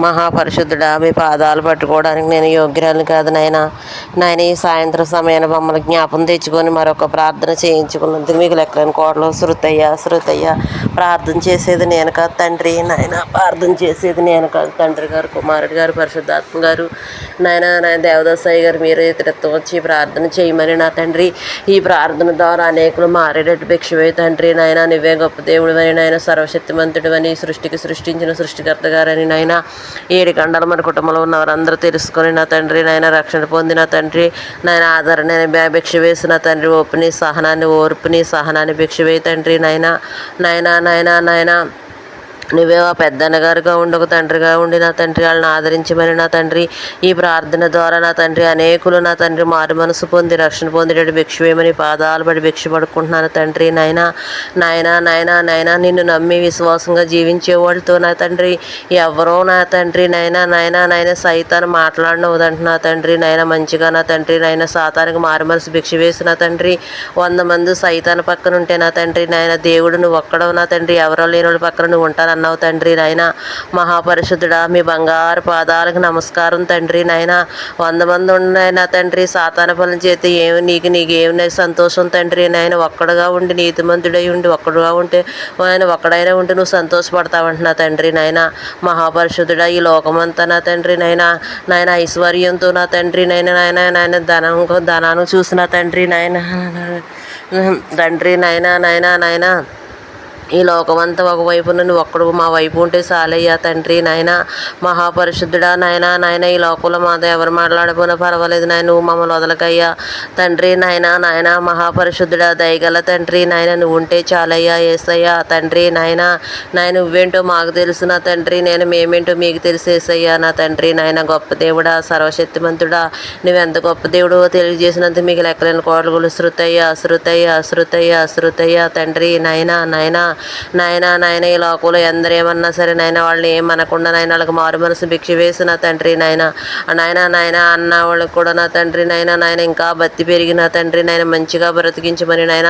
మహాపరిశుద్ధుడా, మీ పాదాలు పట్టుకోవడానికి నేను యోగ్యురాలు కాదు నాయన. నాయన ఈ సాయంత్రం సమయాన్ని మమ్మల్ని జ్ఞాపం తెచ్చుకొని మరొక ప్రార్థన చేయించుకున్నందుకు మీకు లెక్కలేని కోటలు. శృతయ్య ప్రార్థన చేసేది నేను కాదు తండ్రి నాయన, ప్రార్థన చేసేది నేను కాదు తండ్రి గారు, కుమారుడు గారు, పరిశుద్ధాత్మ గారు. నాయన దేవదాసయ్య గారు మీరు ఇతరత్వం వచ్చి ప్రార్థన చేయమని నా తండ్రి. ఈ ప్రార్థన ద్వారా అనేకులు మారేటట్టు భిక్షవే తండ్రి నాయన. నువ్వే గొప్ప దేవుడు అని నాయన, సర్వశక్తిమంతుడు అని, సృష్టించిన సృష్టికర్త గారని నాయన, ఏడు గంటలు మన కుటుంబంలో ఉన్న వారందరూ తెలుసుకొని నా తండ్రి నాయన, రక్షణ పొందిన తండ్రి నాయన, ఆదరణ భిక్ష వేసిన తండ్రి, ఓర్పుని సహనాన్ని భిక్ష వేయి తండ్రి నాయన. నువ్వే ఆ పెద్దన్నగారుగా ఉండి ఒక తండ్రిగా ఉండి నా తండ్రి వాళ్ళని ఆదరించమని నా తండ్రి. ఈ ప్రార్థన ద్వారా నా తండ్రి అనేకులు నా తండ్రి మారు మనసు పొంది రక్షణ పొందేటట్టు భిక్ష వేయమని పాదాలు పడి భిక్ష పడుకుంటున్నాను తండ్రి నాయన. నిన్ను నమ్మి విశ్వాసంగా జీవించే వాళ్ళతో నా తండ్రి ఎవరో నా తండ్రి నాయన సైతాన్ని మాట్లాడినవదంట నా తండ్రి నాయన. మంచిగా నా తండ్రి నాయన సాతానికి మారు మనసు భిక్ష వేసి నా తండ్రి 100 మంది సైతాన్ పక్కన ఉంటే నా తండ్రి నాయన, దేవుడు నువ్వు ఒక్కడవు నా తండ్రి, ఎవరో లేని వాళ్ళ పక్కన నువ్వు ఉంటాను అన్నావు తండ్రి నాయన. మహాపరిశుద్ధుడా, మీ బంగారు పాదాలకు నమస్కారం తండ్రి నాయన. 100 మంది ఉన్నాయన తండ్రి సాతాన పనులు చేతి నీకేమి సంతోషం తండ్రి నాయన. ఒక్కడుగా ఉండి నీతిమంతుడై ఉండి ఒక్కడుగా ఉంటే ఆయన ఒక్కడైనా ఉంటే నువ్వు సంతోషపడతావంటున్నా తండ్రి నాయన. మహాపరిశుద్ధుడా, ఈ లోకమంతా నా తండ్రి నాయన ఐశ్వర్యంతో నా తండ్రి నాయన ధనాన్ని చూసిన తండ్రి నాయన ఈ లోకమంతా ఒకవైపు నువ్వు ఒక్కడు మా వైపు ఉంటే చాలయ్యా తండ్రి నాయన. మహాపరిశుద్ధుడా నాయన ఈ లోకంలో మాతో ఎవరు మాట్లాడిపోయినా పర్వాలేదు నాయన, నువ్వు మమ్మల్ని వదలకయ్యా తండ్రి నాయన. మహాపరిశుద్ధుడా, దయగల తండ్రి నాయన, నువ్వు ఉంటే చాలయ్యా ఏసయ్యా తండ్రి నాయన. నువ్వేంటో మాకు తెలుసు నా తండ్రి, మేమేంటో మీకు తెలిసేసయ్యా నా తండ్రి నాయన. గొప్ప దేవుడా, సర్వశక్తిమంతుడా, నువ్వెంత గొప్ప దేవుడో తెలియజేసినందుకు మీకు లెక్కలేని కోటలు. శృతయ్య తండ్రి నాయన. ఈ లోకంలో ఎందరు ఏమన్నా సరే నాయన, వాళ్ళని ఏమనకుండా నాయన వాళ్ళకి మారు మనసు భిక్ష వేసిన తండ్రి నాయన అన్న వాళ్ళకి కూడా నా తండ్రి నాయన ఇంకా బతి పెరిగిన తండ్రి నాయన, మంచిగా బ్రతికించమని నాయన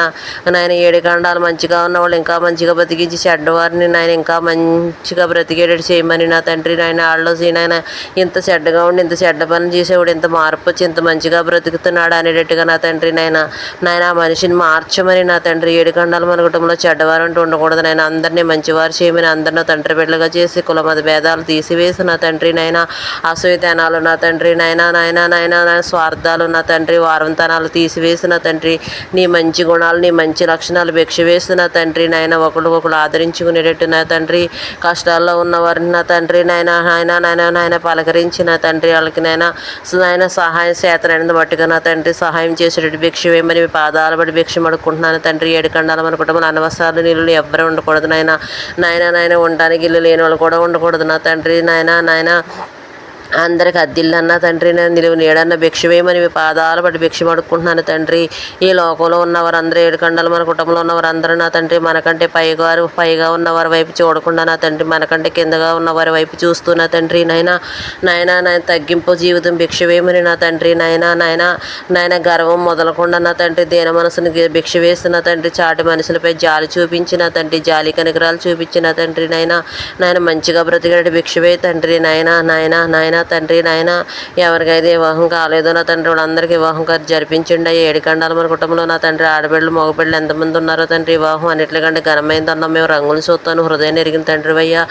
7 ఖండాలు మంచిగా ఉన్న వాళ్ళు ఇంకా మంచిగా బ్రతికించి, చెడ్డవారిని నాయన ఇంకా మంచిగా బ్రతికేటట్టు చేయమని నా తండ్రి నాయన. వాళ్ళు నాయన ఇంత చెడ్డగా ఉండి ఇంత చెడ్డ పని చేసేవాడు ఇంత మార్పు వచ్చి ఇంత మంచిగా బ్రతుకుతున్నాడు అనేటట్టుగా నా తండ్రి నాయన మనిషిని మార్చమని నా తండ్రి. 7 ఖండాలు మన కుటుంబంలో చెడ్డవారు అంటూ ఉండకూడదు నాయన. అందరినీ మంచివారు చేయమని, అందరినీ తండ్రి బిడ్డలుగా చేసి కుల మత భేదాలు తీసివేసి నా తండ్రి నాయన. అసూయతనాలు నా తండ్రి నాయన స్వార్థాలు నా తండ్రి, వారంతనాలు తీసివేసి నా తండ్రి. నీ మంచి గుణాలు నీ మంచి లక్షణాలు భిక్ష వేసి నా తండ్రి నాయన, ఒకళ్ళు ఆదరించుకునేటట్టు నా తండ్రి. కష్టాల్లో ఉన్నవారిని నా తండ్రి నాయన పలకరించి నా తండ్రి వాళ్ళకి నాయన సహాయం చేతనైనందు మట్టుగా నా తండ్రి సహాయం చేసేటట్టు భిక్ష వేయమని మీ పాదాలు పడి భిక్ష పడుకుంటున్నాను తండ్రి. 7 ఖండాలు మన కుటుంబంలో అనవసరాలు నీళ్ళు ఎవ్వరూ ఉండకూడదు నాయన. ఉండడానికి ఇల్లు లేని వాళ్ళు కూడా ఉండకూడదు నా తండ్రి నాయన. అందరికి అద్దిల్లన్నా తండ్రి నిలువు నీడన్న భిక్ష వేయమని మీ పాదాలు పడి భిక్ష పడుకుంటున్నాను తండ్రి. ఈ లోకంలో ఉన్నవారందరూ 7 ఖండాలు మన కుటుంబంలో ఉన్నవారందరూ నా తండ్రి మనకంటే పైగా ఉన్నవారి వైపు చూడకుండా నా తండ్రి మనకంటే కిందగా ఉన్నవారి వైపు చూస్తూ నా తండ్రి నాయన తగ్గింపు జీవితం భిక్ష వేయమని నా తండ్రి నాయన గర్వం మొదలకుండా నా తండ్రి దీన మనసుని భిక్ష వేసిన తండ్రి. చాటి మనుషులపై జాలి చూపించిన తండ్రి, జాలి కనికరాలు చూపించిన తండ్రి నాయన మంచిగా బ్రతికేటట్టు భిక్ష వేయి తండ్రి నాయన తండ్రి నాయన. ఎవరికైతే వివాహం కాలేదో నా తండ్రి వాళ్ళందరికీ వివాహం జరిపించండి. 7 ఖండాలు మన కుటుంబంలో నా తండ్రి ఆడబిడ్డలు మగబిడ్డలు ఎంతమంది ఉన్నారో తండ్రి, వివాహం అన్నిటికంటే ఘనమైందన్నాం. మేము రంగులు చూస్తాను హృదయం ఎరిగిన తండ్రి అయ్యా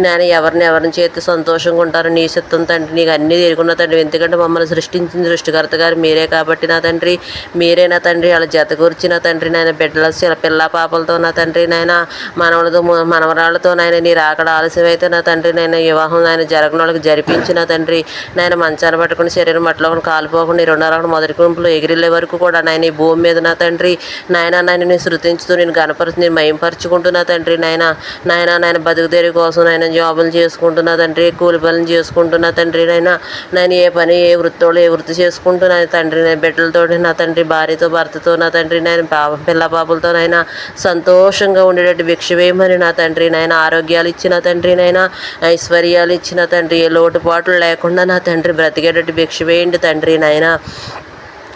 నాయన. ఎవరిని చేతి సంతోషంగా ఉంటారో నీ చిత్తం తండ్రి, నీకు అన్నీ ఎరుగున్న తండ్రి. ఎందుకంటే మమ్మల్ని సృష్టించిన సృష్టికర్త గారు మీరే కాబట్టి నా తండ్రి, మీరే నా తండ్రి. వాళ్ళ జత కూర్చిన తండ్రి నాయన, బిడ్డల పిల్ల పాపలతో నా తండ్రి నాయన, మనవరాళ్ళతో నాయన నీ రాకడ ఆలస్యం అయితే నా తండ్రి వివాహం జరగని వాళ్ళకి జరిపించిన తండ్రి నాయన. మంచాన్ని పట్టుకుని శరీరం మట్టిలో కాలిపోకుండా 2 మొదటి గుంపులు ఎగిరిల్లే వరకు కూడా నాయన ఈ భూమి మీద నా తండ్రి నేను శృతించుతూ నేను గణపరుచు నేను మయంపరుచుకుంటున్నా తండ్రి నాయన. బతుకుదేరి కోసం జాబులు చేసుకుంటున్నా తండ్రి, కూలి పనులు చేసుకుంటున్నా తండ్రి ఏ పని ఏ వృత్తి చేసుకుంటున్నా తండ్రి. బిడ్డలతో నా తండ్రి, భార్యతో భర్తతో నా తండ్రి పిల్ల పాపలతో సంతోషంగా ఉండేటట్టు భిక్ష వేయమని నా తండ్రి ఆరోగ్యాలు ఇచ్చిన తండ్రి ఐశ్వర్యాలు ఇచ్చిన తండ్రి, ఏ లోటుపాట్లు లేకుండా నా తండ్రి బ్రతికేటట్టు భిక్ష వేయండి తండ్రి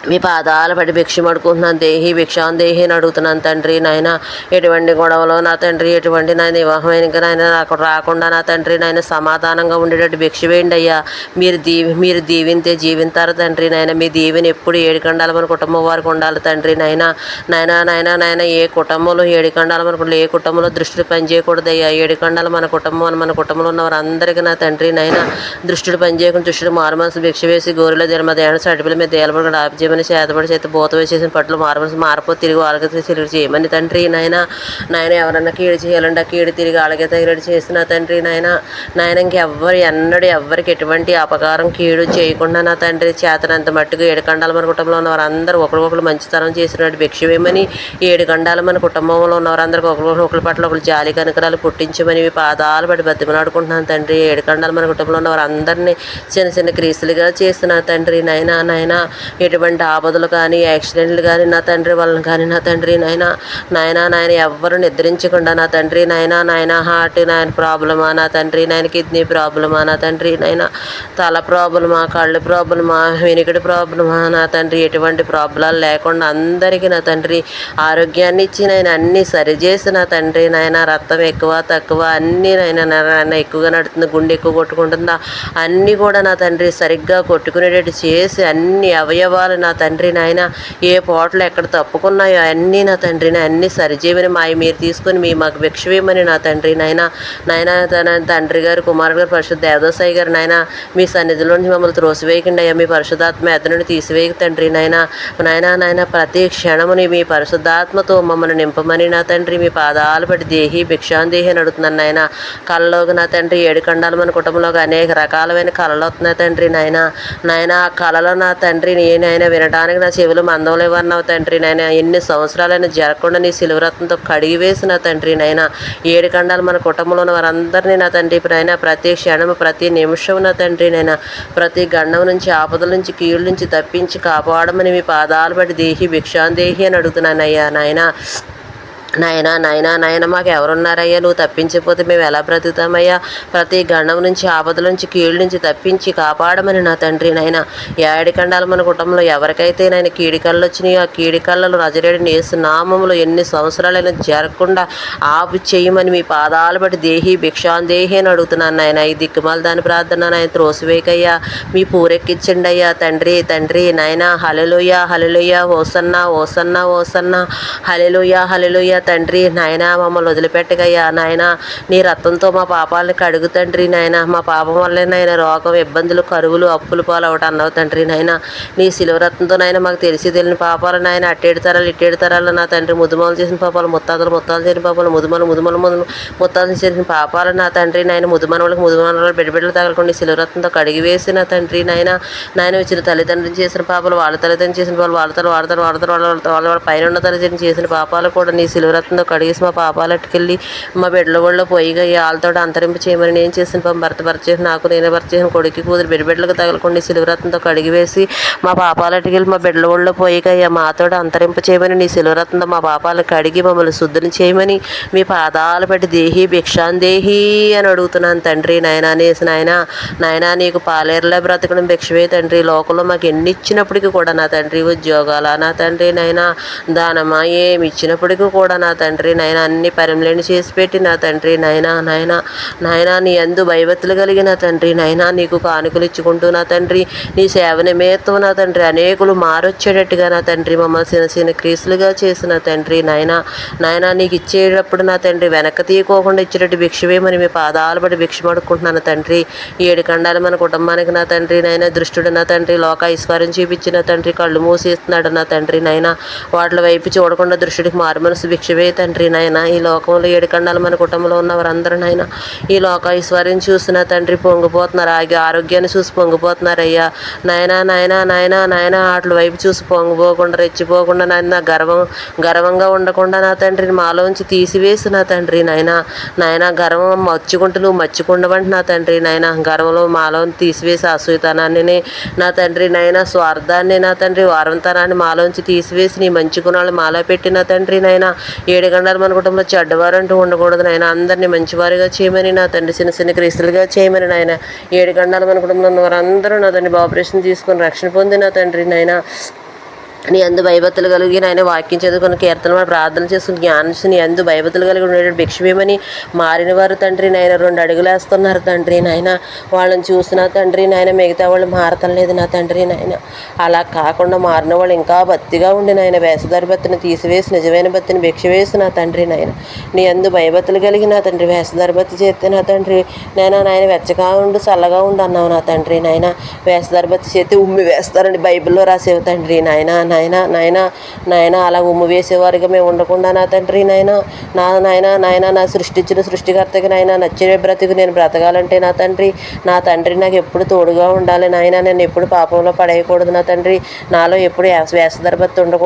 మీ పాదాల పడి భిక్షం అడుగుతున్నాను, దేహి భిక్షాం దేహి అని అడుగుతున్నాను తండ్రి నాయన. ఎటువంటి గొడవలో నా తండ్రి, ఎటువంటి నాయన వివాహమైన నాయన నాకు రాకుండా నా తండ్రి నాయన సమాధానంగా ఉండేటట్టు భిక్ష వేయండి అయ్యా. మీరు దీవింతే జీవింతారు తండ్రి నాయన. మీ దీవెని ఎప్పుడు ఏడుకండాలి మన కుటుంబం వారికి ఉండాలి తండ్రి నాయన. నాయన ఏ కుటుంబంలో ఏడుకండాలి మనకు, ఏ కుటుంబంలో దృష్టిని పనిచేయకూడదు అయ్యా. ఏడుకండాలి మన కుటుంబంలో ఉన్న వారందరికీ నా తండ్రి నాయన దృష్టిని పనిచేయకుండా దృష్టిని మారు మనసు భిక్ష వేసి గోరుల దిన దేన సడిపిల మీద దేలబడి ఆపిజేయమని, చేతబడి చేతి బోత వేసేసిన పట్లు మారమని మారిపోతే తిరిగి వాళ్ళకి తిరిగి చేయమని తండ్రి నాయన. ఎవరన్నా కీడు చేయాలంటే ఆ కీడు తిరిగి వాళ్ళకే తగినట్టు చేసిన తండ్రి నాయన. ఇంకెవ్వరు ఎవ్వరికి ఎటువంటి అపకారం కీడు చేయకుండా నా తండ్రి చేతనంత మట్టుకు ఏడుకండాల మన కుటుంబంలో ఉన్న వారందరూ ఒకరికొకరు మంచితనం చేసినట్టు భిక్ష వేయమని, ఏడుకండాల మన కుటుంబంలో ఉన్న వారందరికీ ఒకరి పట్ల ఒకరు జాలి కనుకరాలు పుట్టించమని మీ పాదాలు పడి బతిమలాడుకుంటున్నాను తండ్రి. ఏడుకండాల మన కుటుంబంలో ఉన్న వారందరినీ చిన్న చిన్న క్రీస్తులుగా చేసిన తండ్రి నాయన. ఎటువంటి ఆపదలు కానీ యాక్సిడెంట్లు కానీ నా తండ్రి వాళ్ళని కానీ నా తండ్రి నాయన ఎవ్వరు నిద్రించకుండా నా తండ్రి నాయన హార్ట్ ప్రాబ్లమా నా తండ్రి కిడ్నీ ప్రాబ్లమా నా తండ్రి తల ప్రాబ్లమా, కళ్ళు ప్రాబ్లమా, వెనుకటి ప్రాబ్లమా నా తండ్రి ఎటువంటి ప్రాబ్లాలు లేకుండా అందరికీ నా తండ్రి ఆరోగ్యాన్ని ఇచ్చి అన్నీ సరిచేసి నా తండ్రి రక్తం ఎక్కువ తక్కువ అన్నీ ఎక్కువగా నడుతుంది, గుండె ఎక్కువ కొట్టుకుంటుందా అన్నీ కూడా నా తండ్రి సరిగ్గా కొట్టుకునేటట్టు చేసి అన్ని అవయవాలు నా తండ్రి ఏ పోటలు ఎక్కడ తప్పుకున్నాయో అన్నీ నా తండ్రి అన్నీ సరిచేయమని మీరు తీసుకొని మాకు భిక్ష వేయమని నా తండ్రి తన తండ్రి గారు కుమారుడు గారు పరిశుద్ధ దేవదాసాయి గారు మీ సన్నిధిలో నుంచి మమ్మల్ని త్రోసివేయకుండా అయ్యా. మీ పరిశుద్ధాత్మ ఎద్ద నుండి తీసివేయక తండ్రి నాయన ప్రతి క్షణముని మీ పరిశుద్ధాత్మతో మమ్మల్ని నింపమని నా తండ్రి మీ పాదాలు పడి దేహి భిక్షాం దేహి అని అడుగుతున్నాను నాయన. కళ్ళలోకి నా తండ్రి ఏడుకండాలు మన కుటుంబంలోకి అనేక రకాలమైన కళలు వస్తున్నాయి తండ్రి నాయన ఆ కళలో నా తండ్రి నేనైనా వినడానికి నా చెవులు మందం లేవన్నావు తండ్రి ఎన్ని సంవత్సరాలైనా జరగకుండా నీ సిలువరత్నంతో కడిగి వేసిన తండ్రి ఏడుకండాలు మన కుటుంబంలో ఉన్న వారందరినీ నా తండ్రి ప్రతి క్షణం ప్రతి నిమిషం నా తండ్రి ప్రతి గండం నుంచి ఆపదల నుంచి కీళ్ళ నుంచి తప్పించి కాపాడమని మీ పాదాలు బట్టి దేహి భిక్షాం దేహి అని అడుగుతున్నాను అయ్యా. నాయన మాకు ఎవరున్నారయ్యా, నువ్వు తప్పించకపోతే మేము ఎలా బ్రతుకుతామయ్యా. ప్రతి గండం నుంచి ఆపదల నుంచి కీళ్ళ నుంచి తప్పించి కాపాడమని నా తండ్రి ఏడికండాలు మన కుటుంబంలో ఎవరికైతే కీడికళ్ళు వచ్చినాయో ఆ కీడికళ్ళలో నజరేయుడైన యేసు నామములో ఎన్ని సంవత్సరాలైనా జరగకుండా ఆపు చేయమని మీ పాదాలు బట్టి దేహి భిక్షాం దేహి అని అడుగుతున్నాను ఈ దిక్కుమాల దాని ప్రార్థన త్రోసివేకయ్యా. మీ పూరెక్కించండి అయ్యా తండ్రి హల్లెలూయా హల్లెలూయా ఓసన్నా ఓసన్నా ఓసన్నా హల్లెలూయా తండ్రి మమ్మల్ని వదిలిపెట్టగయ్యా నీ రక్తంతో మా పాపాలని కడుగు తండ్రి మా పాపం వల్లే రోగం ఇబ్బందులు కరువులు అప్పులు పాలవటం అన్నావు తండ్రి నీ సిలువ రక్తంతో మాకు తెలియని పాపాలు అట్టేడు తరాలు ఇట్టేడు తరాలు నా తండ్రి ముదుమలు చేసిన పాపాలు ముత్తాతలు చేసిన పాపాలు ముత్తాతలు చేసిన పాపాలు నా తండ్రి ముదుమనవాళ్ళకి ముదుమనవాళ్ళు బిడ్డలు తగలకుండా సిలువ రక్తంతో కడిగి వేసిన తండ్రి వచ్చిన తల్లిదండ్రులు చేసిన పాపాలు వాళ్ళ తల్లిదండ్రులు చేసిన పాపాలు వాళ్ళ పైన ఉన్న తల్లిదండ్రులు చేసిన పాపాలు కూడా నీ సిలువ రక్తంతో కడిగేసి మా పాపాలట్టుకెళ్ళి మా బిడ్డల వాళ్ళు పోయిగా వాళ్ళతో అంతరింపు చేయమని నేను చేసిన పాపం భర్త చేసి నాకు నేనే భర్త చేసిన కొడుకు కూతురు బిడ్డలకు తగలకుండా సిలువ రక్తంతో కడిగి వేసి మా పాపాలట్టుకెళ్ళి మా బిడ్డల వాళ్ళు పోయిగా మాతో అంతరింపు చేయమని నీ సిలువ రక్తంతో మా పాపాలు కడిగి మమ్మల్ని శుద్ధిని చేయమని మీ పాదాలు పెట్టి దేహి భిక్షాం దేహి అని అడుగుతున్నాను తండ్రి నాయనా నీకు పాలేరులో బ్రతకడం భిక్షవే తండ్రి. లోకంలో మాకు ఎన్ని ఇచ్చినప్పటికీ కూడా నా తండ్రి ఉద్యోగాల నా తండ్రి దానమా ఏమి ఇచ్చినప్పటికీ కూడా నా తండ్రి అన్ని పరిమళని చేసి పెట్టి నా తండ్రి నీ అందు భయభక్తులు కలిగిన తండ్రి నీకు కానుకలు ఇచ్చుకుంటూ నా తండ్రి నీ సేవ నిమిత్తం నా తండ్రి అనేకులు మారొచ్చేటట్టుగా నా తండ్రి మమ్మల్ని చిన్న చిన్న క్రీస్తులుగా చేసిన తండ్రి నీకు ఇచ్చేటప్పుడు నా తండ్రి వెనక్కి తీయకోకుండా ఇచ్చేటట్టు భిక్షవేమని మీ పాదాలు పడి భిక్ష పడుకుంటున్నాను తండ్రి. ఏడుకండాలు మన కుటుంబానికి నా తండ్రి దృష్టుడు నా తండ్రి లోక ఐశ్వర్యం చూపించిన తండ్రి కళ్ళు మూసేస్తున్నాడు నా తండ్రి వాటి వైపు చూడకుండా దృష్టికి మారు మనసు భిక్షవే తండ్రి ఈ లోకంలో ఏడుకండాలు మన కుటుంబంలో ఉన్న వారందరూ ఈ లోక ఐశ్వర్యం చూసిన తండ్రి పొంగిపోతున్నారు, ఆరోగ్యాన్ని చూసి పొంగిపోతున్నారు అయ్యా. వాటి వైపు చూసి పొంగిపోకుండా రెచ్చిపోకుండా గర్వంగా ఉండకుండా నా తండ్రిని మాలోంచి తీసివేసి నా తండ్రి గర్వం మచ్చుకుంటూ నువ్వు మచ్చుకుండవంటి నా తండ్రి గర్వంలో మాలో తీసివేసి అసూయతనాన్ని నా తండ్రి స్వార్థాన్ని నా తండ్రి వారంతనాన్ని మాలోంచి తీసివేసి నీ మంచి గుణాలు మాలో పెట్టి నా తండ్రి ఏడుగండాలు మన కుటుంబంలో చెడ్డవారు అంటూ ఉండకూడదు అందరినీ మంచివారిగా చేయమని నా తండ్రి చిన్న చిన్న క్రీస్తులుగా చేయమని ఏడుగండాలు మన కుటుంబంలో ఉన్న వారందరూ నా తండ్రి ఆపరేషన్ తీసుకొని రక్షణ పొంది నా తండ్రి నీ అందు భయభక్తులు కలిగి నాయన వాక్యం చదువుకుని కీర్తన ప్రార్థన చేసుకుని జ్ఞానం నీ అందు భయభక్తులు కలిగి ఉండేటట్టు భిక్షమేమని మారిన వారు తండ్రి నాయన 2 అడుగులు వేస్తున్నారు తండ్రి నాయన. వాళ్ళని చూసిన తండ్రి నాయన మిగతా వాళ్ళు మారతం లేదు నా తండ్రి నాయన. అలా కాకుండా మారిన వాళ్ళు ఇంకా భక్తిగా ఉండి నాయన వేషధారి భక్తిని తీసివేసి నిజమైన భక్తిని భిక్ష వేసి నా తండ్రి నాయన. నీ అందు భయభక్తులు కలిగి నా తండ్రి వేషధారి భక్తి చేస్తే నా తండ్రి నాయన వెచ్చగా ఉండు చల్లగా ఉండు అన్నావు నా తండ్రి నాయన. వేషధారి భక్తి చేస్తే ఉమ్మి వేస్తారని బైబిల్లో రాసేవు తండ్రి నాయన అలా ఉమ్ము వేసేవారిగా మేము ఉండకుండా నా తండ్రి నాయన నా సృష్టించిన సృష్టికర్తకి నాయన నచ్చే బ్రతుకు నేను బ్రతకాలంటే నా తండ్రి నాకు ఎప్పుడు తోడుగా ఉండాలి నాయన. నేను ఎప్పుడు పాపంలో పడేయకూడదు నా తండ్రి. నాలో ఎప్పుడు వేషధారి భక్తి ఉండకూడదు